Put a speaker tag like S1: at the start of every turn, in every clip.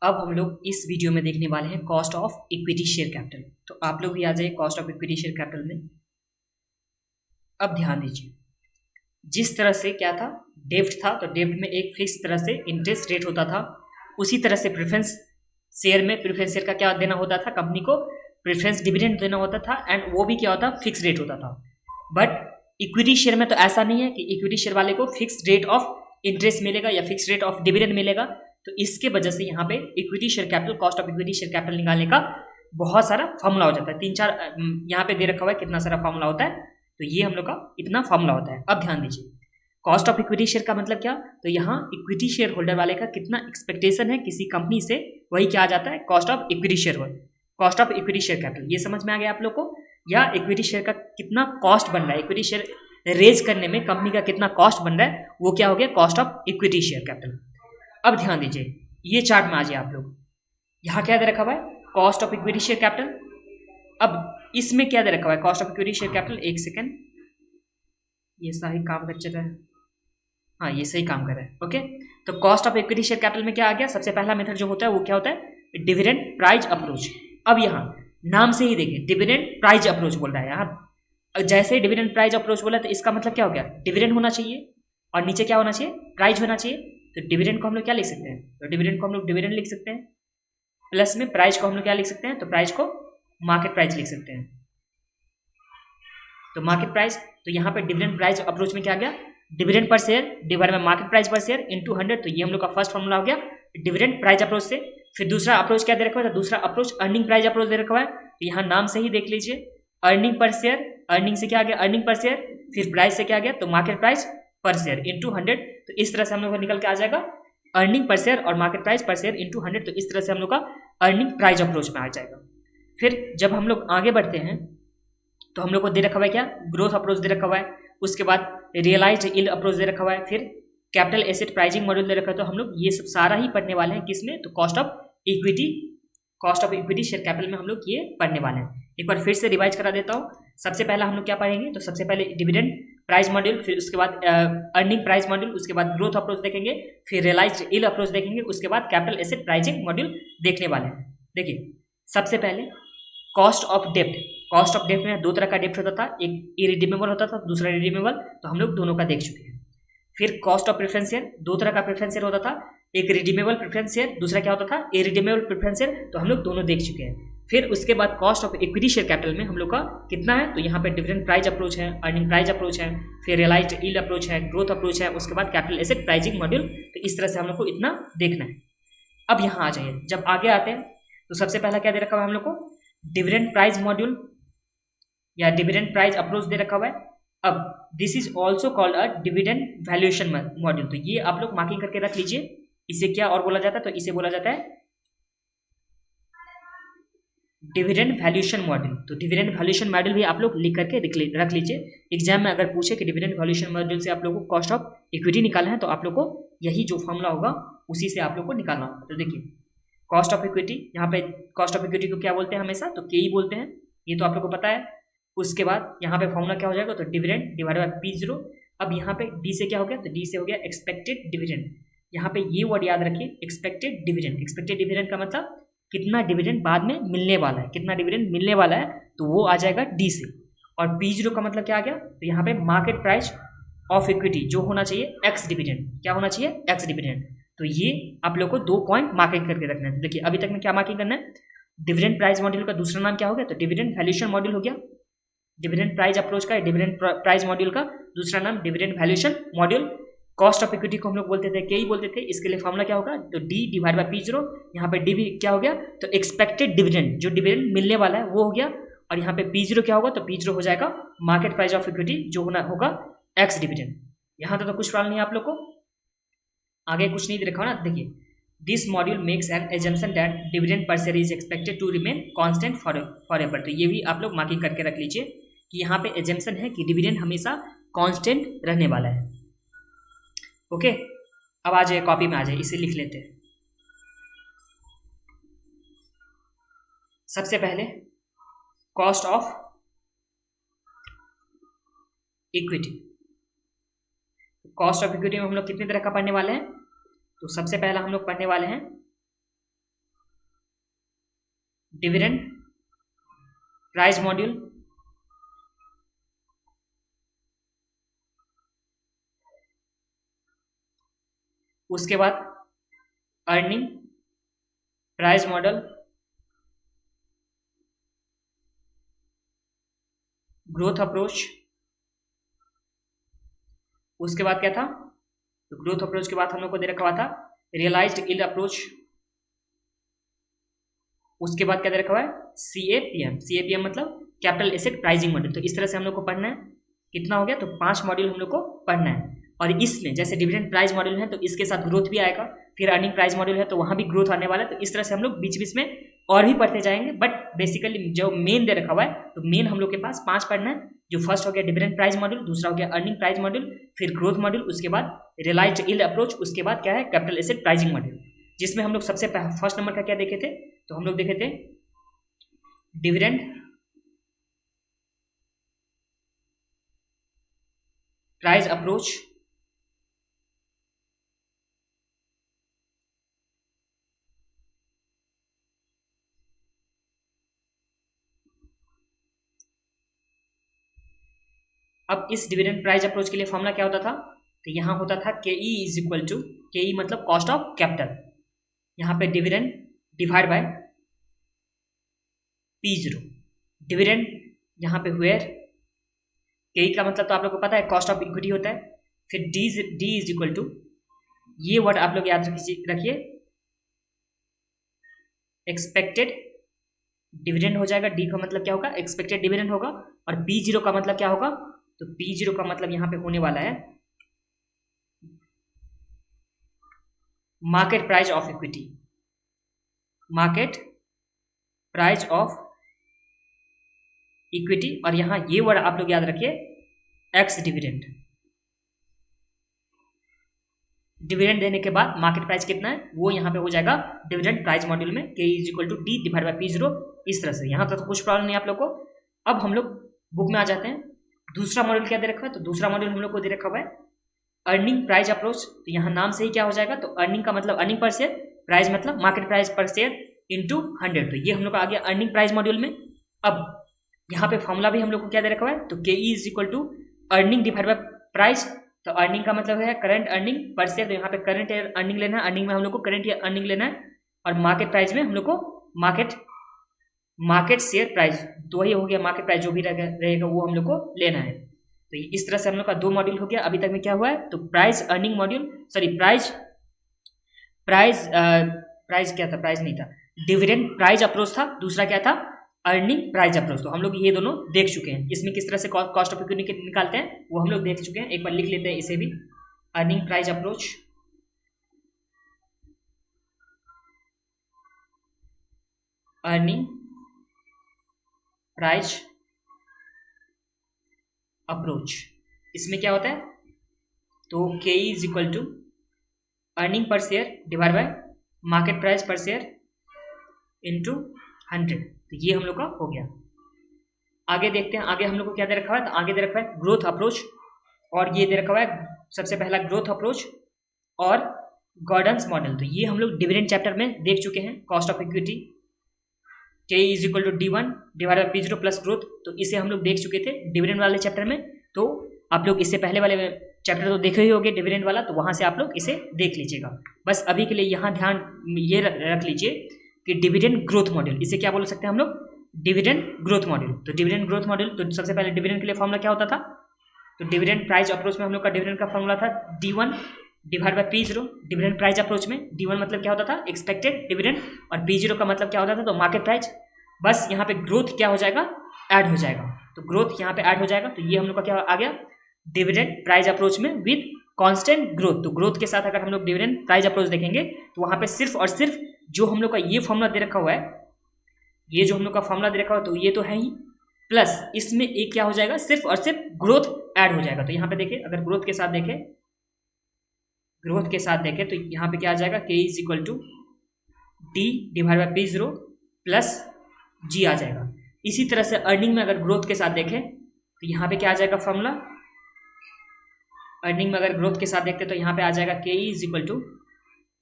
S1: अब हम लोग इस वीडियो में देखने वाले हैं cost of equity share capital. तो आप लोग भी आ जाइए cost of equity share capital में। अब ध्यान दीजिए, जिस तरह से क्या था, डेब्ट था, तो डेब्ट में एक फिक्स तरह से इंटरेस्ट रेट होता था। उसी तरह से प्रेफरेंस शेयर में प्रेफरेंस शेयर का क्या देना होता था, कंपनी को प्रेफरेंस डिविडेंड देना होता था, एंड वो भी क्या होता, फिक्स रेट होता था। बट इक्विटी शेयर में तो ऐसा नहीं है कि इक्विटी शेयर वाले को फिक्स रेट ऑफ इंटरेस्ट मिलेगा या फिक्स रेट ऑफ डिविडेंड मिलेगा। तो इसके वजह से यहाँ पे equity share capital, cost of equity share capital निकालने का बहुत सारा फॉर्मूला हो जाता है। 3-4 यहाँ पे दे रखा हुआ है कितना सारा फॉर्मूला होता है। तो ये हम लोग का इतना फॉर्मूला होता है। अब ध्यान दीजिए, कॉस्ट ऑफ इक्विटी शेयर का मतलब क्या, तो यहाँ इक्विटी शेयर होल्डर वाले का कितना एक्सपेक्टेशन है किसी कंपनी से, वही क्या आ जाता है, cost of equity share, cost of equity share capital. ये समझ में आ गया आप लोग को। या इक्विटी शेयर का कितना कॉस्ट बन रहा है, इक्विटी शेयर रेज करने में कंपनी का कितना कॉस्ट बन रहा है, वो क्या हो गया, cost of equity share capital. अब ध्यान दीजिए, ये चार्ट में आ जाए आप लोग, यहाँ क्या दे रखा हुआ है, cost of equity share capital. अब इसमें क्या दे रखा हुआ है, cost of equity share capital, एक सेकेंड, ये सही काम कर चल रहा है, हाँ ये सही काम कर रहा है, ओके। तो cost of equity share capital में क्या आ गया, सबसे पहला मेथड जो होता है वो क्या होता है, डिविडेंड प्राइस अप्रोच। अब यहाँ नाम से ही देखिए, डिविडेंड प्राइस अप्रोच बोल रहा है यहाँ। जैसे ही डिविडेंड प्राइस अप्रोच बोला तो इसका मतलब क्या हो गया, डिविडेंड होना चाहिए और नीचे क्या होना चाहिए, प्राइस होना चाहिए। तो डिविडेंड को हम लोग क्या लिख सकते हैं, तो डिविडेंड को हम लोग डिविडेंड लिख सकते हैं, प्लस में प्राइस को हम लोग क्या लिख सकते हैं, तो प्राइस को मार्केट प्राइस लिख सकते हैं। तो मार्केट प्राइस, तो यहाँ पे डिविडेंड प्राइस अप्रोच में क्या आ गया, dividend per share divide by market price per share into 100। तो ये हम लोग का फर्स्ट फॉर्मूला हो गया डिविडेंड प्राइस अप्रोच से। फिर दूसरा अप्रोच क्या दे रखा है, दूसरा अप्रोच अर्निंग प्राइस अप्रोच दे रखा है। तो यहाँ नाम से ही देख लीजिए, अर्निंग पर शेयर, अर्निंग से क्या आ गया, अर्निंग पर शेयर, फिर प्राइस से क्या आ गया, तो market price per share into 100। तो इस तरह से हम लोग का निकल के आ जाएगा अर्निंग पर शेयर और market price per share into 100। तो इस तरह से हम लोग का अर्निंग प्राइस अप्रोच में आ जाएगा। फिर जब हम लोग आगे बढ़ते हैं तो हम लोग को दे रखा हुआ है क्या, ग्रोथ अप्रोच दे रखा हुआ है, उसके बाद रियलाइज्ड यील्ड अप्रोच दे रखा हुआ है, फिर कैपिटल एसेट प्राइसिंग मॉड्यूल दे रखा है। तो हम लोग ये सब सारा ही पढ़ने वाले हैं किसमें, तो cost of equity, cost of equity share capital में हम लोग ये पढ़ने वाले हैं। एक बार फिर से रिवाइज करा देता हूँ। सबसे पहला हम लोग क्या पढ़ेंगे, तो सबसे पहले डिविडेंड प्राइस मॉड्यूल, फिर उसके बाद अर्निंग प्राइस मॉड्यूल, उसके बाद ग्रोथ अप्रोच देखेंगे, फिर रियलाइज्ड यील्ड अप्रोच देखेंगे, उसके बाद कैपिटल एसेट प्राइसिंग मॉड्यूल देखने वाले हैं। देखिए सबसे पहले कॉस्ट ऑफ डेप्ट। कॉस्ट ऑफ डेप्ट में दो तरह का डेप्ट होता था, एक इरिडीमेबल होता था, दूसरा रिडीमेबल। तो हम लोग दोनों का देख चुके हैं। फिर कॉस्ट ऑफ प्रेफरेंस शेयर, दो तरह का प्रेफरेंस शेयर होता था, एक रिडीमेबल प्रेफरेंस शेयर, दूसरा क्या होता था, इरिडीमेबल प्रेफरेंस शेयर। तो हम लोग दोनों देख चुके हैं। फिर उसके बाद cost of equity share capital में हम लोग का कितना है, तो यहाँ पे डिविडेंड प्राइस अप्रोच है, अर्निंग प्राइस अप्रोच है, फिर रियलाइज्ड यील्ड अप्रोच है, ग्रोथ अप्रोच है, उसके बाद कैपिटल एसेट प्राइसिंग मॉड्यूल। तो इस तरह से हम लोग को इतना देखना है। अब यहाँ आ जाइए, जब आगे आते हैं तो सबसे पहला क्या दे रखा है हम लोग को, डिविडेंड प्राइस मॉड्यूल या डिविडेंड प्राइस अप्रोच दे रखा हुआ है। अब this is also called a dividend valuation module. तो ये आप लोग मार्किंग करके रख लीजिए। इसे क्या और बोला जाता है, तो इसे बोला जाता है डिविडेंड वैल्यूएशन मॉड्यूल। तो डिविडेंड वैल्यूएशन मॉड्यूल भी आप लोग लिख करके रख लीजिए। एग्जाम में अगर पूछे कि डिविडेंड वैल्यूएशन मॉड्यूल से आप लोग को कॉस्ट ऑफ इक्विटी निकालना है, तो आप लोग को यही जो फॉर्मूला होगा उसी से आप लोग को निकालना होगा। तो देखिए कॉस्ट ऑफ इक्विटी, यहाँ पे कॉस्ट ऑफ इक्विटी को क्या बोलते हैं हमेशा, तो के ही बोलते हैं, ये तो आप लोग को पता है। उसके बाद यहाँ पे फॉर्मूला क्या हो जाएगा, तो डिविडेंड डिवाइडेड बाय P0। अब यहाँ पे डी से क्या हो गया, तो डी से हो गया एक्सपेक्टेड डिविडेंड। यहाँ पे ये वर्ड याद रखिए, एक्सपेक्टेड डिविडेंड। एक्सपेक्टेड डिविडेंड का मतलब कितना डिविडेंड बाद में मिलने वाला है, कितना डिविडेंड मिलने वाला है, तो वो आ जाएगा डी से। और P0 का मतलब क्या आ गया, तो यहाँ पे मार्केट प्राइस ऑफ इक्विटी जो होना चाहिए एक्स डिविडेंड, क्या होना चाहिए, एक्स डिविडेंड। तो ये आप लोग को 2 पॉइंट मार्किंग करके रखना है। देखिए अभी तक में क्या मार्किंग करना है, डिविडेंड प्राइस मॉड्यूल का दूसरा नाम क्या हो गया, तो डिविडेंड वैल्यूएशन मॉड्यूल हो गया। डिविडेंड प्राइस अप्रोच का, डिविडेंड प्राइस मॉड्यूल का दूसरा नाम dividend valuation module. Cost of equity को हम लोग बोलते थे, के ही बोलते थे। इसके लिए फॉर्मूला क्या होगा, तो डी डिवाइड बाय P0। यहाँ पे डी भी क्या हो गया, तो एक्सपेक्टेड डिविडेंड, जो डिविडेंड मिलने वाला है वो हो गया। और यहाँ पे P0 क्या होगा, तो P0 हो जाएगा मार्केट प्राइस ऑफ इक्विटी जो होगा एक्स डिविडेंड। यहाँ तक तो कुछ सवाल नहीं है आप लोग को, आगे कुछ नहीं रखा ना। देखिए this module makes an assumption that dividend per share is expected to remain constant forever. तो ये भी आप लोग मार्किंग करके रख लीजिए कि यहाँ पे एजम्पशन है कि डिविडेंड हमेशा कांस्टेंट रहने वाला है, ओके। अब आ जाए कॉपी में, आ जाए, इसे लिख लेते हैं। सबसे पहले cost of equity. Cost of equity में हम लोग कितने तरह का पढ़ने वाले हैं, तो सबसे पहला हम लोग पढ़ने वाले हैं डिविडेंड प्राइस मॉड्यूल, उसके बाद earning price model, growth approach, उसके बाद क्या था, तो ग्रोथ अप्रोच के बाद हम लोग को दे रखा हुआ था रियलाइज्ड यील्ड अप्रोच, उसके बाद क्या दे रखा हुआ है CAPM, CAPM मतलब कैपिटल एसेट प्राइसिंग मॉड्यूल। तो इस तरह से हम लोग को पढ़ना है, कितना हो गया, तो 5 मॉड्यूल हम लोग को पढ़ना है। और इसमें जैसे डिविडेंड प्राइस मॉड्यूल है तो इसके साथ ग्रोथ भी आएगा, फिर अर्निंग प्राइस मॉड्यूल है तो वहां भी ग्रोथ आने वाला है। तो इस तरह से हम लोग बीच बीच में और भी पढ़ते जाएंगे, बट बेसिकली जो मेन दे रखा हुआ है तो मेन हम लोग के पास 5 पढ़ना है। जो फर्स्ट हो गया डिविडेंड प्राइस मॉड्यूल, दूसरा हो गया अर्निंग प्राइस मॉड्यूल, फिर ग्रोथ मॉड्यूल, उसके बाद रियलाइज्ड यील्ड अप्रोच, उसके बाद क्या है कैपिटल एसेट प्राइसिंग मॉड्यूल। जिसमें हम लोग सबसे फर्स्ट नंबर का क्या देखे थे, तो हम लोग देखे थे डिविडेंड प्राइस अप्रोच, अब इस डिविडेंड प्राइस अप्रोच के लिए फॉर्मूला क्या होता था, तो यहां होता था KE is equal to, KE मतलब कॉस्ट ऑफ कैपिटल, यहां पे dividend divide by P0, dividend यहां पे वेयर, KE का मतलब तो आप लोग को पता है कॉस्ट ऑफ इक्विटी होता है, फिर D इज इक्वल टू, ये वर्ड आप लोग याद रखिए एक्सपेक्टेड डिविडेंड हो जाएगा, D का मतलब क्या होगा एक्सपेक्टेड डिविडेंड होगा, और P0 का मतलब क्या होगा, तो P0 का मतलब यहां पे होने वाला है market price of equity, market price of equity, और यहां ये वर्ड आप लोग याद रखिए एक्स डिविडेंड, डिविडेंड देने के बाद मार्केट प्राइस कितना है वो यहां पे हो जाएगा डिविडेंड प्राइस मॉड्यूल में K is equal to D divide by P0, इस तरह से। यहां तक तो कुछ प्रॉब्लम नहीं आप लोग को। अब हम लोग बुक में आ जाते हैं, दूसरा मॉड्यूल क्या दे रखा है, तो दूसरा मॉड्यूल हम लोग को दे रखा हुआ है अर्निंग प्राइस अप्रोच। तो यहाँ नाम से ही क्या हो जाएगा, तो अर्निंग का मतलब अर्निंग पर शेयर, प्राइस मतलब market price per share into 100, तो ये हम लोग का आ गया अर्निंग प्राइस मॉड्यूल में। अब यहाँ पे फॉर्मूला भी हम लोग को क्या दे रखा हुआ है, तो KE is equal to earning divide by price, तो अर्निंग का मतलब है करंट अर्निंग पर शेयर, तो यहाँ पे करंट अर्निंग लेना है, अर्निंग में हम लोग को करंट अर्निंग लेना है, और मार्केट प्राइस में हम लोग को मार्केट शेयर प्राइस, तो वही हो गया मार्केट प्राइस जो भी रहेगा वो हम लोग को लेना है। तो इस तरह से हम लोग का 2 मॉड्यूल हो गया। अभी तक में क्या हुआ है, तो price earning module, sorry price क्या था, प्राइस नहीं था, डिविडेंड प्राइस अप्रोच था, दूसरा क्या था अर्निंग प्राइस अप्रोच। तो हम लोग ये दोनों देख चुके हैं, इसमें किस तरह से कॉस्ट ऑफ इक्विटी निकालते हैं वो हम लोग देख चुके हैं। एक बार लिख लेते हैं इसे भी, earning price approach, earning price approach, इसमें क्या होता है, तो KE is equal to earning per share divide by market price per share into 100, तो ये हम लोग का हो गया। आगे देखते हैं, आगे हम लोग को क्या दे रखा है, तो आगे दे रखा है ग्रोथ अप्रोच, और ये दे रखा हुआ है सबसे पहला ग्रोथ अप्रोच और गॉर्डन्स मॉडल। तो ये हम लोग डिविडेंड चैप्टर में देख चुके हैं, cost of equity KE is equal to D1 divide by P0 plus growth, तो इसे हम लोग देख चुके थे डिविडेंड वाले चैप्टर में। तो आप लोग इससे पहले वाले चैप्टर तो देखे ही होंगे डिविडेंड वाला, तो वहां से आप लोग इसे देख लीजिएगा। बस अभी के लिए यहाँ ध्यान ये रख लीजिए कि डिविडेंड ग्रोथ मॉड्यूल, इसे क्या बोल सकते हैं हम लोग, डिविडेंड ग्रोथ मॉड्यूल। तो डिविडेंड ग्रोथ मॉड्यूल, तो सबसे पहले डिविडेंड के लिए फॉर्मूला क्या होता था, तो डिविडेंड प्राइस अप्रोच में हम लोग का डिविडेंड का फॉर्मूला था D1 divide by P0, dividend price approach में D1 मतलब क्या होता था एक्सपेक्टेड डिविडेंड, और P0 का मतलब क्या होता था, तो मार्केट प्राइस। बस यहाँ पे ग्रोथ क्या हो जाएगा, ऐड हो जाएगा, तो ग्रोथ यहाँ पे ऐड हो जाएगा। तो ये हम लोग का क्या आ गया, डिविडेंड प्राइस अप्रोच में विद कांस्टेंट ग्रोथ। तो ग्रोथ के साथ अगर हम लोग डिविडेंड प्राइस अप्रोच देखेंगे तो वहां पे सिर्फ और सिर्फ जो हम लोग का ये फॉर्मूला दे रखा हुआ है, ये जो हम लोग का फॉर्मूला दे रखा हुआ है, तो ये तो है ही, प्लस इसमें एक क्या हो जाएगा, सिर्फ और सिर्फ ग्रोथ ऐड हो जाएगा। तो यहाँ पे देखिए, अगर ग्रोथ के साथ देखें, ग्रोथ के साथ देखें तो यहाँ पे क्या आ जाएगा, K is equal to D divide by P0 plus G आ जाएगा। इसी तरह से अर्निंग में अगर ग्रोथ के साथ देखें तो यहाँ पे क्या आ जाएगा फॉर्मूला, अर्निंग में अगर ग्रोथ के साथ देखते तो यहाँ पे आ जाएगा KE is equal to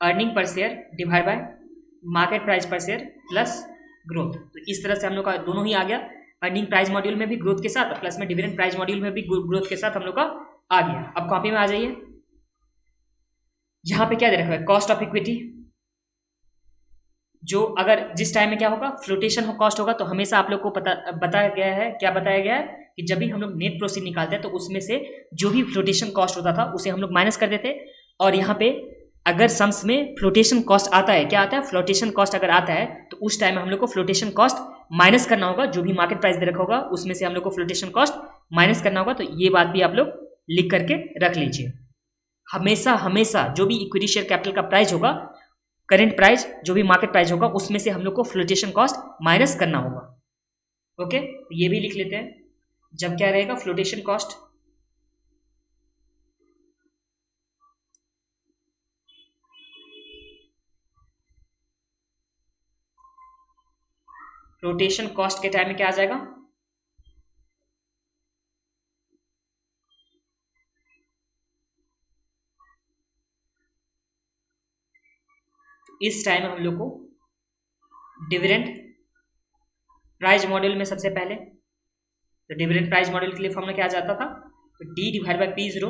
S1: earning per share divide by market price per share plus growth. तो इस तरह से हम लोग का दोनों ही आ गया, अर्निंग प्राइस मॉड्यूल में भी ग्रोथ के साथ प्लस में डिविडेंड प्राइस मॉड्यूल में भी ग्रोथ के साथ हम लोग का आ गया। अब कॉपी में आ जाइए, यहाँ पे क्या दे रखा है, कॉस्ट ऑफ इक्विटी, जो अगर जिस टाइम में क्या होगा, फ्लोटेशन कॉस्ट होगा, तो हमेशा आप लोग को बताया गया है, क्या बताया गया है कि जब भी हम लोग नेट प्रोसीड निकालते हैं तो उसमें से जो भी फ्लोटेशन कॉस्ट होता था उसे हम लोग माइनस कर देते। और यहाँ पे अगर सम्स में फ्लोटेशन कॉस्ट आता है, क्या आता है, फ्लोटेशन कॉस्ट अगर आता है तो उस टाइम में हम लोग को फ्लोटेशन कॉस्ट माइनस करना होगा, जो भी मार्केट प्राइस दे रखा होगा उसमें से हम लोग को फ्लोटेशन कॉस्ट माइनस करना होगा। तो ये बात भी आप लोग लिख करके रख लीजिए। हमेशा हमेशा जो भी इक्विटी शेयर कैपिटल का प्राइस होगा, करेंट प्राइस जो भी मार्केट प्राइस होगा, उसमें से हम लोग को फ्लोटेशन कॉस्ट माइनस करना होगा। ओके, ये भी लिख लेते हैं। जब क्या रहेगा, फ्लोटेशन कॉस्ट, फ्लोटेशन कॉस्ट के टाइम में क्या आ जाएगा, इस टाइम में हम लोग को डिविडेंड प्राइस मॉड्यूल में सबसे पहले, तो डिविडेंड प्राइस मॉड्यूल के लिए फॉर्मूला क्या आ जाता था, तो D divide by P zero,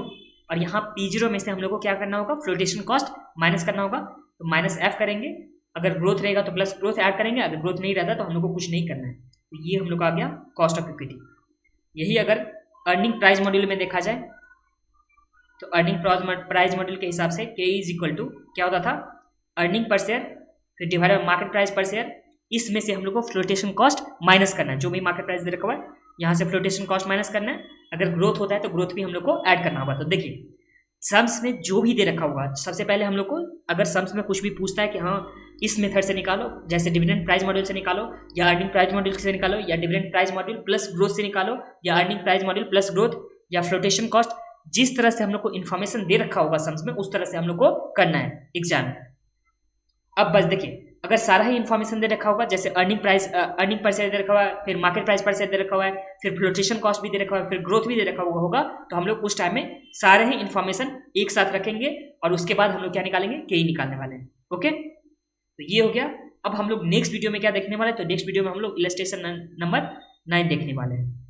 S1: और यहाँ पी जीरो में से हम लोग को क्या करना होगा, फ्लोटेशन कॉस्ट माइनस करना होगा। तो माइनस एफ करेंगे, अगर ग्रोथ रहेगा तो प्लस ग्रोथ ऐड करेंगे, अगर ग्रोथ नहीं रहता तो हम लोग को कुछ नहीं करना है। तो ये हम लोग का आ गया कॉस्ट ऑफ इक्विटी। यही अगर अर्निंग प्राइस मॉड्यूल में देखा जाए तो अर्निंग प्राइस मॉड्यूल के हिसाब से के इज इक्वल टू क्या होता था, अर्निंग पर शेयर फिर divide by market price per share, इसमें से हम लोग को फ्लोटेशन कॉस्ट माइनस करना है, जो भी मार्केट प्राइस दे रखा हुआ है यहाँ से फ्लोटेशन कॉस्ट माइनस करना है। अगर ग्रोथ होता है तो ग्रोथ भी हम लोग को ऐड करना होगा। तो देखिए सम्स में जो भी दे रखा होगा, सबसे पहले हम लोग को अगर सम्स में कुछ भी पूछता है कि हाँ इस मेथड से निकालो, जैसे डिविडेंड प्राइस मॉड्यूल से निकालो या अर्निंग प्राइस मॉड्यूल से निकालो या dividend price module plus growth से निकालो या earning price module plus growth या फ्लोटेशन कॉस्ट, जिस तरह से हम लोग को इन्फॉर्मेशन दे रखा होगा सम्स में उस तरह से हम लोग को करना है एग्जाम में। अब बस देखिए, अगर सारा ही इन्फॉर्मेशन दे रखा होगा, जैसे अर्निंग पर शेयर दे रखा हुआ है, फिर मार्केट प्राइस पर शेयर दे रखा हुआ है, फिर फ्लोटेशन कॉस्ट भी दे रखा हुआ है, फिर ग्रोथ भी दे रखा हुआ होगा, तो हम लोग उस टाइम में सारे ही इन्फॉर्मेशन एक साथ रखेंगे और उसके बाद हम लोग क्या निकालेंगे, के ही निकालने वाले हैं। ओके, तो ये हो गया। अब हम लोग नेक्स्ट वीडियो में क्या देखने वाले हैं, तो नेक्स्ट वीडियो में हम लोग इलस्ट्रेशन नंबर 9 देखने वाले हैं।